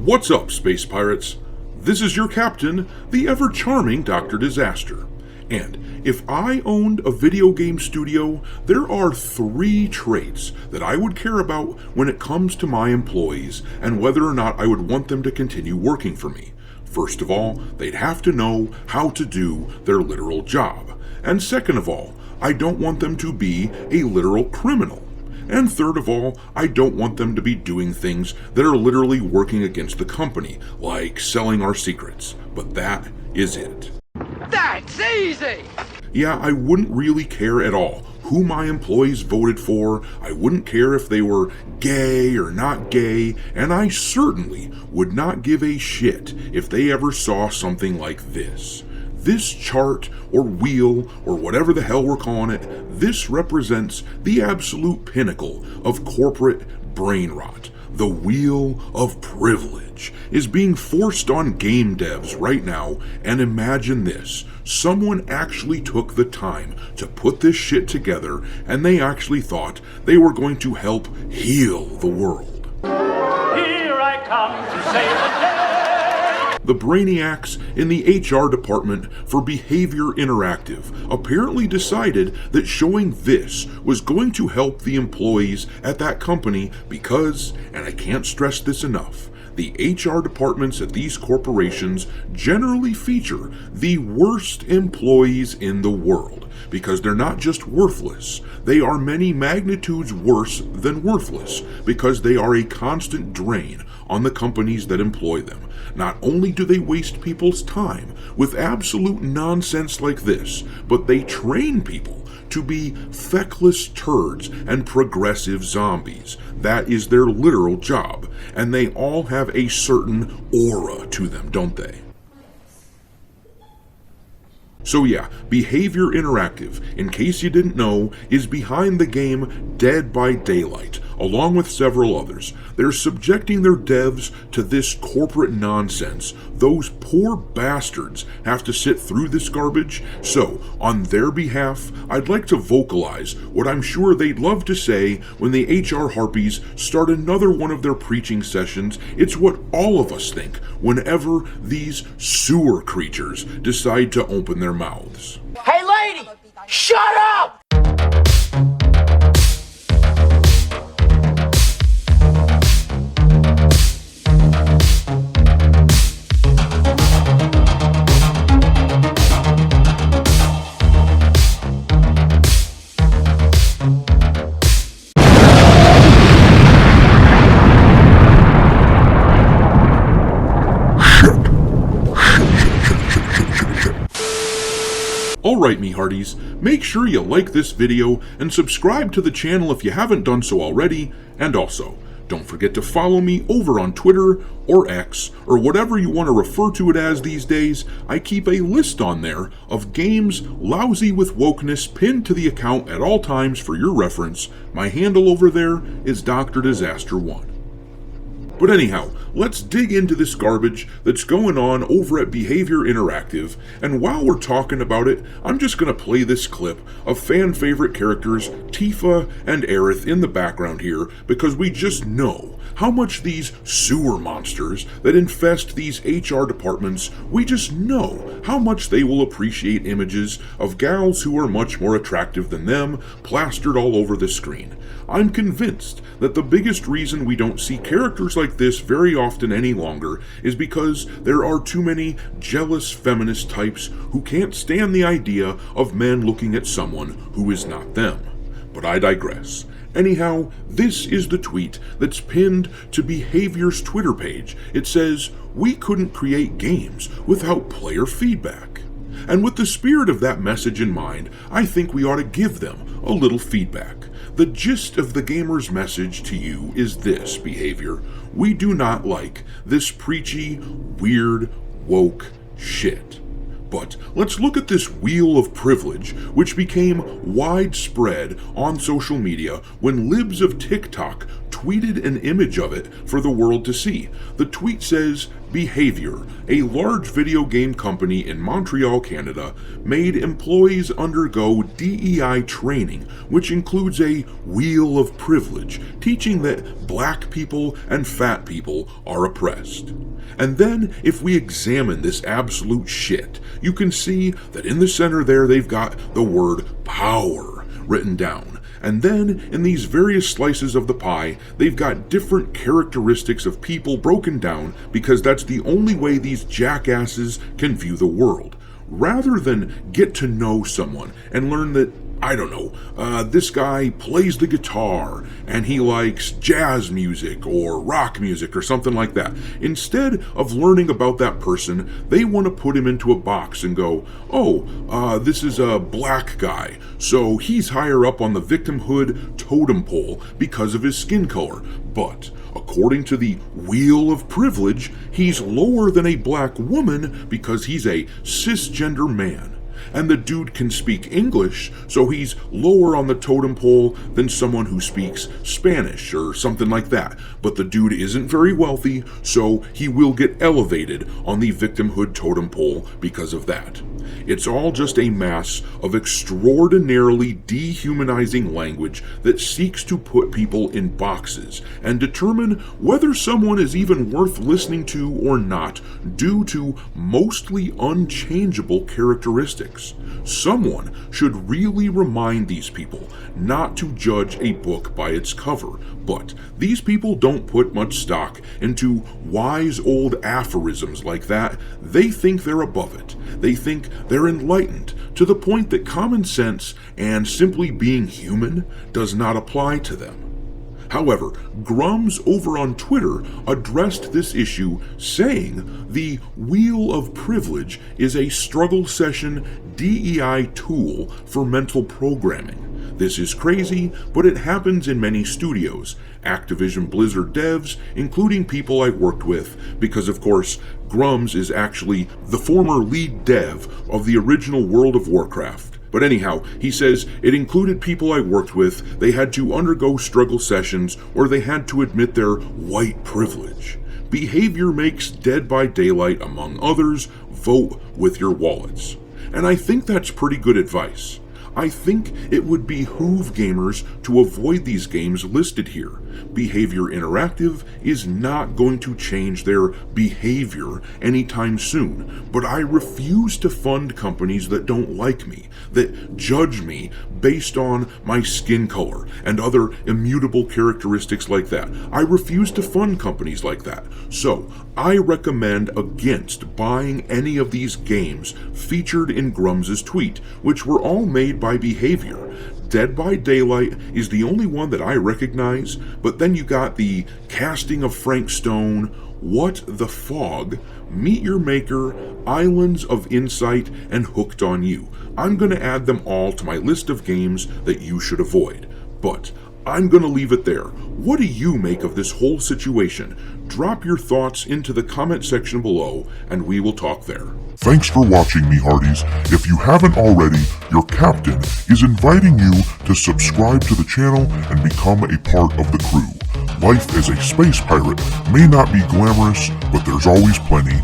What's up, space pirates? This is your captain, the ever-charming Dr. Disaster. And if I owned a video game studio, there are 3 traits that I would care about when it comes to my employees and whether or not I would want them to continue working for me. First of all, they'd have to know how to do their literal job. And second of all, I don't want them to be a literal criminal. And third of all, I don't want them to be doing things that are literally working against the company, like selling our secrets. But that is it. That's easy! Yeah, I wouldn't really care at all who my employees voted for. I wouldn't care if they were gay or not gay, and I certainly would not give a shit if they ever saw something like this. This chart, or wheel, or whatever the hell we're calling it, this represents the absolute pinnacle of corporate brain rot. The wheel of privilege is being forced on game devs right now, and imagine this. Someone actually took the time to put this shit together, and they actually thought they were going to help heal the world. Here I come to save the day. The brainiacs in the HR department for Behaviour Interactive apparently decided that showing this was going to help the employees at that company because, and I can't stress this enough, the HR departments at these corporations generally feature the worst employees in the world because they're not just worthless, they are many magnitudes worse than worthless because they are a constant drain on the companies that employ them. Not only do they waste people's time with absolute nonsense like this, but they train people to be feckless turds and progressive zombies. That is their literal job, and they all have a certain aura to them, don't they? So yeah, Behaviour Interactive, in case you didn't know, is behind the game Dead by Daylight, along with several others. They're subjecting their devs to this corporate nonsense. Those poor bastards have to sit through this garbage, so on their behalf, I'd like to vocalize what I'm sure they'd love to say when the HR Harpies start another one of their preaching sessions. It's what all of us think whenever these sewer creatures decide to open their mouths. Hey lady, shut up! Alright, me hearties, make sure you like this video and subscribe to the channel if you haven't done so already, and also, don't forget to follow me over on Twitter or X, or whatever you want to refer to it as these days. I keep a list on there of games lousy with wokeness pinned to the account at all times for your reference. My handle over there is Dr. Disaster 1. But anyhow, let's dig into this garbage that's going on over at Behaviour Interactive, and while we're talking about it, I'm just going to play this clip of fan-favorite characters Tifa and Aerith in the background here, because we just know how much these sewer monsters that infest these HR departments, we just know how much they will appreciate images of gals who are much more attractive than them plastered all over the screen. I'm convinced that the biggest reason we don't see characters like this very often any longer is because there are too many jealous feminist types who can't stand the idea of men looking at someone who is not them. But I digress. Anyhow, this is the tweet that's pinned to Behaviour's Twitter page. It says, "We couldn't create games without player feedback." And with the spirit of that message in mind, I think we ought to give them a little feedback. The gist of the gamer's message to you is this, Behaviour. We do not like this preachy, weird, woke shit. But let's look at this wheel of privilege, which became widespread on social media when libs of TikTok tweeted an image of it for the world to see. The tweet says, Behaviour, a large video game company in Montreal, Canada, made employees undergo DEI training, which includes a wheel of privilege, teaching that black people and fat people are oppressed. And then, if we examine this absolute shit, you can see that in the center there they've got the word power written down. And then, in these various slices of the pie, they've got different characteristics of people broken down because that's the only way these jackasses can view the world. Rather than get to know someone and learn that, I don't know, this guy plays the guitar and he likes jazz music or rock music or something like that. Instead of learning about that person, they want to put him into a box and go, oh, this is a black guy, so he's higher up on the victimhood totem pole because of his skin color. But according to the wheel of privilege, he's lower than a black woman because he's a cisgender man. And the dude can speak English, so he's lower on the totem pole than someone who speaks Spanish or something like that. But the dude isn't very wealthy, so he will get elevated on the victimhood totem pole because of that. It's all just a mass of extraordinarily dehumanizing language that seeks to put people in boxes and determine whether someone is even worth listening to or not due to mostly unchangeable characteristics. Someone should really remind these people not to judge a book by its cover, but these people don't put much stock into wise old aphorisms like that. They think they're above it. They think they're enlightened to the point that common sense and simply being human does not apply to them. However, Grums over on Twitter addressed this issue, saying the Wheel of Privilege is a struggle session DEI tool for mental programming. This is crazy, but it happens in many studios, Activision Blizzard devs, including people I've worked with, because of course, Grums is actually the former lead dev of the original World of Warcraft. But anyhow, he says it included people I worked with. They had to undergo struggle sessions or they had to admit their white privilege. Behavior makes Dead by Daylight, among others, vote with your wallets. And I think that's pretty good advice. I think it would behoove gamers to avoid these games listed here. Behaviour Interactive is not going to change their behavior anytime soon, but I refuse to fund companies that don't like me, that judge me based on my skin color and other immutable characteristics like that. I refuse to fund companies like that. So, I recommend against buying any of these games featured in Grums' tweet, which were all made by Behaviour. Dead by Daylight is the only one that I recognize, but then you got the Casting of Frank Stone, What the Fog, Meet Your Maker, Islands of Insight, and Hooked on You. I'm going to add them all to my list of games that you should avoid. But I'm going to leave it there. What do you make of this whole situation? Drop your thoughts into the comment section below, and we will talk there. Thanks for watching, me hearties. If you haven't already, your captain is inviting you to subscribe to the channel and become a part of the crew. Life as a space pirate may not be glamorous, but there's always plenty